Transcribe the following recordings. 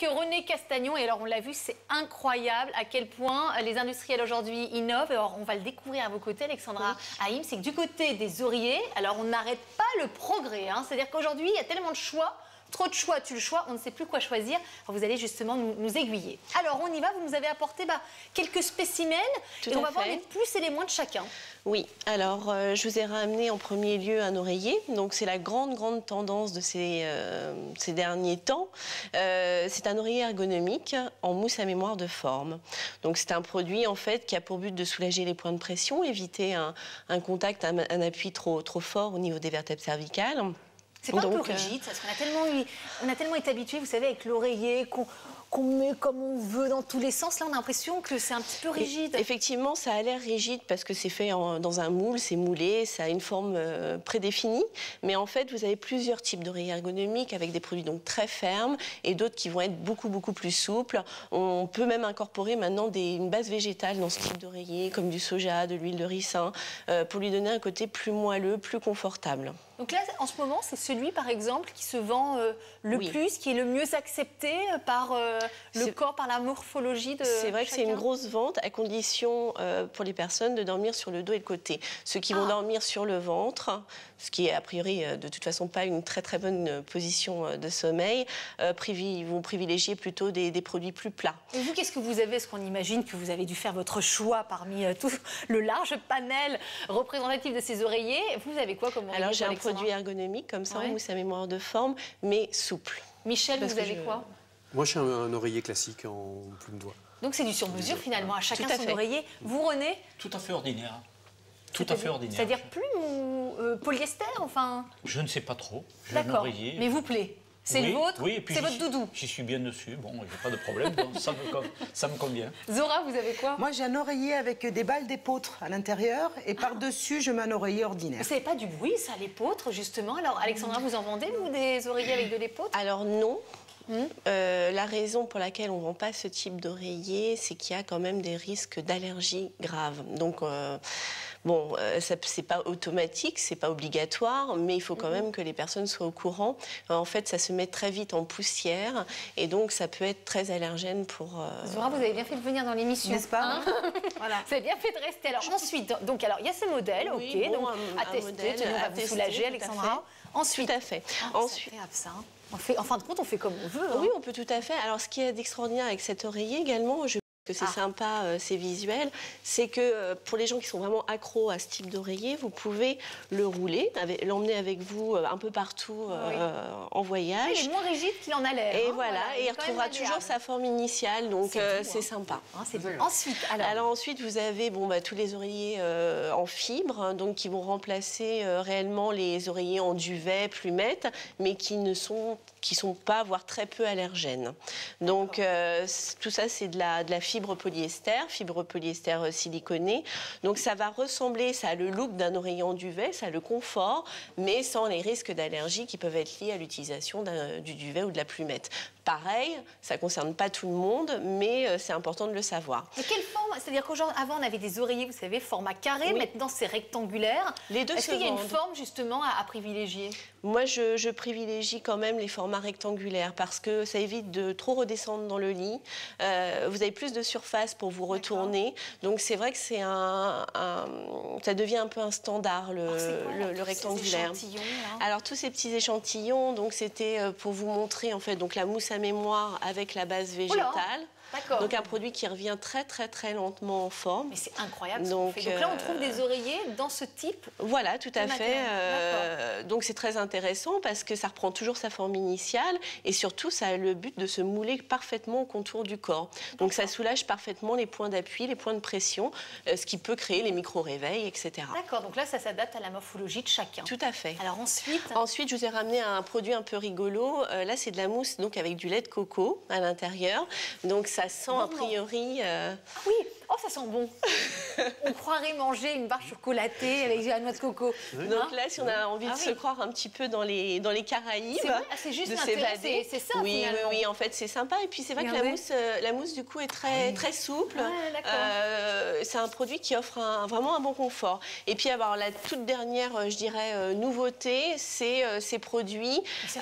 René Castagnon. Et alors, on l'a vu, c'est incroyable à quel point les industriels aujourd'hui innovent. Alors, on va le découvrir à vos côtés, Alexandra Haïm. C'est que du côté des oreillers, alors on n'arrête pas le progrès. C'est-à-dire qu'aujourd'hui, il y a tellement de choix. Trop de choix, tu le choix, on ne sait plus quoi choisir. Alors vous allez justement nous aiguiller. Alors on y va, vous nous avez apporté quelques spécimens et on va voir les plus et les moins de chacun. Oui, alors je vous ai ramené en premier lieu un oreiller. Donc c'est la grande tendance de ces derniers temps. C'est un oreiller ergonomique en mousse à mémoire de forme. Donc c'est un produit en fait qui a pour but de soulager les points de pression, éviter un contact, un appui trop fort au niveau des vertèbres cervicales. C'est pas un peu rigide, parce qu'on a tellement été habitués, vous savez, avec l'oreiller, qu'on met comme on veut dans tous les sens. Là, on a l'impression que c'est un petit peu rigide. Effectivement, ça a l'air rigide parce que c'est fait dans un moule, c'est moulé, ça a une forme prédéfinie. Mais en fait, vous avez plusieurs types d'oreillers ergonomiques avec des produits donc très fermes et d'autres qui vont être beaucoup plus souples. On peut même incorporer maintenant une base végétale dans ce type d'oreiller, comme du soja, de l'huile de ricin, pour lui donner un côté plus moelleux, plus confortable. Donc là, en ce moment, c'est celui, par exemple, qui se vend le plus, qui est le mieux accepté par le corps, par la morphologie de C'est vrai que c'est une grosse vente, à condition pour les personnes de dormir sur le dos et le côté. Ceux qui vont dormir sur le ventre, ce qui est a priori de toute façon pas une très bonne position de sommeil, vont privilégier plutôt des produits plus plats. Et vous, qu'est-ce que vous avez? Est-ce qu'on imagine que vous avez dû faire votre choix parmi tout le large panel représentatif de ces oreillers? Vous avez quoi comme oreiller? Alors j'ai un produit ergonomique comme ça, en mousse à mémoire de forme, mais souple. Michel, vous avez quoi? Moi, j'ai un oreiller classique en plume d'oie. Donc c'est du sur-mesure finalement, à chacun son oreiller. Vous, René? Tout à fait ordinaire. Tout à fait ordinaire. C'est-à-dire plume ou polyester, enfin? Je ne sais pas trop. J'ai un oreiller. Mais vous plaît? C'est le vôtre? Oui, et puis c'est votre doudou? J'y suis bien dessus. Bon, j'ai pas de problème. Ça me convient. Zora, vous avez quoi? Moi, j'ai un oreiller avec des balles d'épeautre à l'intérieur et par-dessus, je mets un oreiller ordinaire. Vous savez pas du bruit, ça, l'épeautre, justement? Alors, Alexandra, vous en vendez, vous, des oreillers avec de l'épeautre? Alors, non. La raison pour laquelle on ne vend pas ce type d'oreiller, c'est qu'il y a quand même des risques d'allergie graves. Donc, c'est pas automatique, c'est pas obligatoire, mais il faut quand même que les personnes soient au courant. En fait, ça se met très vite en poussière et donc ça peut être très allergène pour... Zora, vous avez bien fait de venir dans l'émission. N'est-ce pas? Voilà. Vous avez bien fait de rester. Alors ensuite, donc il y a ce modèle, oui, donc à tester, on va vous soulager, Alexandra. Ensuite, tout à fait. Ensuite, ça. En fin de compte, on fait comme on veut. Oui, on peut tout à fait. Alors, ce qui est d'extraordinaire avec cet oreiller également, que c'est sympa, c'est visuel, c'est que pour les gens qui sont vraiment accros à ce type d'oreiller, vous pouvez le rouler, l'emmener avec vous un peu partout en voyage. Il est moins rigide qu'il en a l'air. Et voilà, et il retrouvera toujours sa forme initiale, donc c'est sympa. C'est bon. Ensuite, ensuite, vous avez tous les oreillers en fibre, donc qui vont remplacer réellement les oreillers en duvet, plumettes, mais qui sont pas, voire très peu allergènes. Donc tout ça, c'est de la fibre polyester siliconée. Donc ça va ressembler, ça a le look d'un oreiller en duvet, ça a le confort, mais sans les risques d'allergie qui peuvent être liés à l'utilisation du duvet ou de la plumette. Pareil, ça ne concerne pas tout le monde, mais c'est important de le savoir. De quelle forme? C'est-à-dire qu'avant, on avait des oreillers, vous savez, format carré, maintenant c'est rectangulaire. Les deux Est-ce qu'il y a une forme justement à privilégier? Moi, je privilégie quand même les formats rectangulaires parce que ça évite de trop redescendre dans le lit. Vous avez plus de surface pour vous retourner. Donc c'est vrai que ça devient un peu un standard, le rectangulaire. Alors tous ces petits échantillons, donc c'était pour vous montrer en fait donc la mousse à mémoire avec la base végétale. Donc un produit qui revient très lentement en forme. Mais c'est incroyable ce qu'on fait. Donc là, on trouve des oreillers dans ce type. Voilà, tout à fait. Donc c'est très intéressant parce que ça reprend toujours sa forme initiale et surtout, ça a le but de se mouler parfaitement au contour du corps. Donc ça soulage parfaitement les points d'appui, les points de pression, ce qui peut créer les micro-réveils, etc. D'accord, donc là, ça s'adapte à la morphologie de chacun. Tout à fait. Alors ensuite... Ensuite, je vous ai ramené un produit un peu rigolo. Là, c'est de la mousse donc avec du lait de coco à l'intérieur. Donc ça sent a priori... Oui, ça sent bon. On croirait manger une barre chocolatée avec de la noix de coco. Donc là, si on a envie de se croire un petit peu dans les Caraïbes, c'est vrai, c'est juste de l'intérêt, s'évader. c'est ça, oui, finalement. oui, en fait, c'est sympa. Et puis, c'est vrai que la mousse, du coup, est très souple. Ouais, c'est un produit qui offre vraiment un bon confort. Et puis, alors, la toute dernière, je dirais, nouveauté, c'est ces produits. Ça,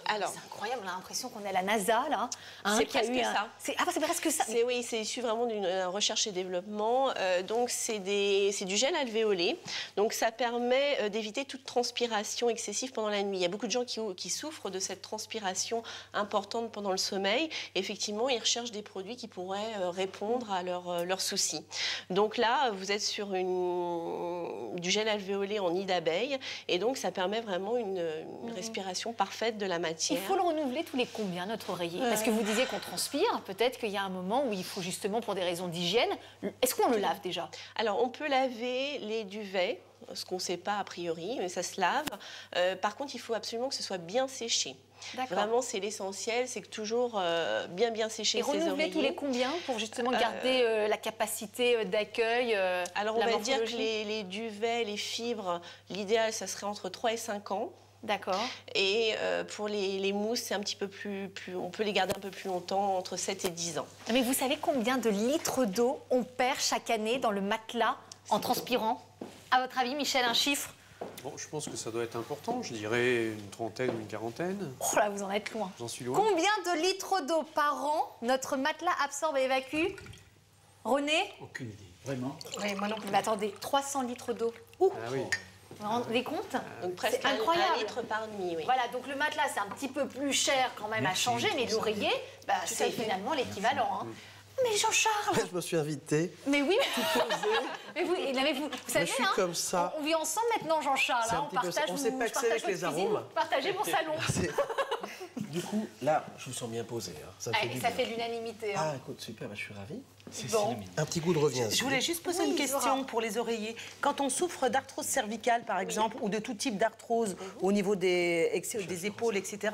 alors, c'est incroyable, on a l'impression qu'on est à la NASA, là. C'est presque ça. Ah, c'est presque ça. Oui, c'est issu vraiment d'une recherche et développement. Donc, c'est du gel alvéolé. Donc, ça permet d'éviter toute transpiration excessive pendant la nuit. Il y a beaucoup de gens qui souffrent de cette transpiration importante pendant le sommeil. Effectivement, ils recherchent des produits qui pourraient répondre à leurs soucis. Donc là, vous êtes sur du gel alvéolé en nid d'abeille. Et donc, ça permet vraiment une respiration parfaite de la matière. Il faut le renouveler tous les combien, notre oreiller? Parce que vous disiez qu'on transpire. Peut-être qu'il y a un moment où il faut justement, pour des raisons d'hygiène, est-ce qu'on le lave déjà? Alors, on peut laver les duvets, ce qu'on ne sait pas a priori, mais ça se lave. Par contre, il faut absolument que ce soit bien séché. Vraiment, c'est l'essentiel, c'est que toujours bien sécher ses oreillers. Et renouveler tous les combien pour justement garder la capacité d'accueil? Alors, on va dire que les duvets, les fibres, l'idéal, ça serait entre 3 et 5 ans. D'accord. Et pour les mousses, c'est un petit peu plus... On peut les garder un peu plus longtemps, entre 7 et 10 ans. Mais vous savez combien de litres d'eau on perd chaque année dans le matelas en transpirant? À votre avis, Michel, un chiffre? Bon, je pense que ça doit être important. Je dirais une trentaine ou une quarantaine. Oh là, vous en êtes loin. J'en suis loin. Combien de litres d'eau par an notre matelas absorbe et évacue? René? Aucune idée, vraiment. Oui, moi non plus. Mais attendez, 300 litres d'eau. Ah oui. Vous vous rendez compte? Donc presque C'est incroyable. 1 litre par nuit, oui. Voilà, donc le matelas, c'est un petit peu plus cher quand même à changer, mais l'oreiller, c'est finalement l'équivalent. Hein. Mais Jean-Charles! Je me suis invitée. Mais oui, mais vous savez, je suis comme ça. On vit ensemble maintenant, Jean-Charles. Hein, on s'est paxé avec les arômes. Partagez mon salon. Du coup, là, je me sens bien posé. Hein. Ça me fait du ça bien. fait l'unanimité. Hein. Ah, écoute, super, je suis ravi. Bon. Un petit goût de revient. Je voulais juste poser une question pour les oreillers. Quand on souffre d'arthrose cervicale, par exemple, ou de tout type d'arthrose au niveau des épaules, etc.,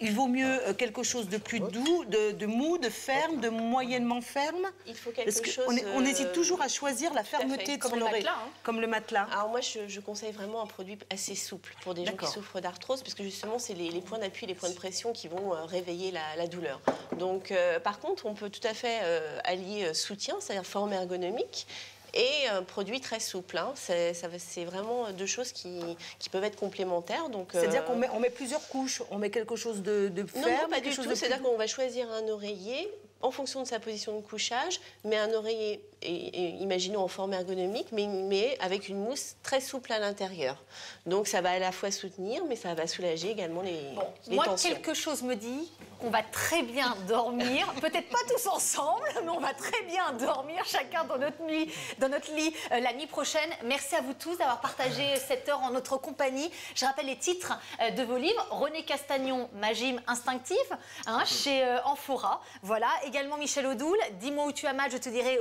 il vaut mieux quelque chose de plus doux, de mou, de ferme, de moyennement ferme. Il faut quelque chose... On hésite toujours à choisir la fermeté de son oreille. Comme le matelas. Alors moi, je conseille vraiment un produit assez souple pour des gens qui souffrent d'arthrose, parce que justement, c'est les points d'appui, les points de pression qui vont réveiller la douleur. Donc, par contre, on peut tout à fait allier soutien, c'est-à-dire forme ergonomique, et un produit très souple. Hein. C'est vraiment deux choses qui peuvent être complémentaires. C'est-à-dire qu'on met plusieurs couches, on met quelque chose de ferme? Non, pas du tout. C'est-à-dire qu'on va choisir un oreiller en fonction de sa position de couchage, mais un oreiller, imaginons en forme ergonomique, mais avec une mousse très souple à l'intérieur. Donc ça va à la fois soutenir, mais ça va soulager également les tensions. Quelque chose me dit qu'on va très bien dormir, peut-être pas tous ensemble, mais on va très bien dormir, chacun dans notre lit la nuit prochaine. Merci à vous tous d'avoir partagé cette heure en notre compagnie. Je rappelle les titres de vos livres. René Castagnon, Ma gym instinctive, chez Amphora. Voilà. Également Michel Odoul, Dis-moi où tu as mal, je te dirai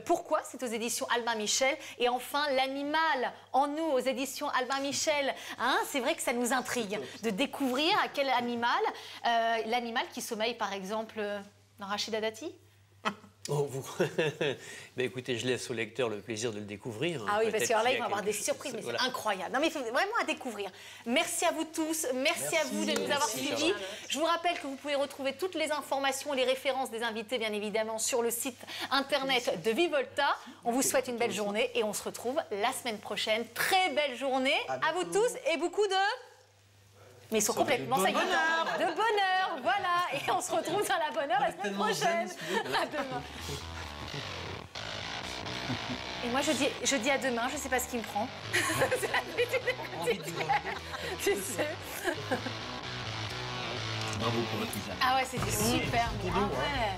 pourquoi. C'est aux éditions Albin Michel. Et enfin, L'animal en nous, aux éditions Albin Michel. C'est vrai que ça nous intrigue de découvrir à quel animal, l'animal qui sommeille par exemple dans Rachida Dati. Oh, ben écoutez, je laisse au lecteur le plaisir de le découvrir. Ah oui, parce que là, il va y avoir des surprises, mais c'est incroyable. Non, mais il faut vraiment à découvrir. Merci à vous tous, merci à vous de nous avoir suivis. Je vous rappelle que vous pouvez retrouver toutes les informations, les références des invités, bien évidemment, sur le site internet de Vivolta. On vous souhaite une belle journée et on se retrouve la semaine prochaine. Très belle journée à vous tous et beaucoup de... Mais ils sont complètement, ça y est, de bonheur, voilà. Et on se retrouve dans la bonne heure la semaine prochaine. À demain. Et moi, je dis à demain, je ne sais pas ce qui me prend. C'est l'habitude. Tu sais. Bravo pour votre visage. Ah ouais, c'était super. Ah ouais.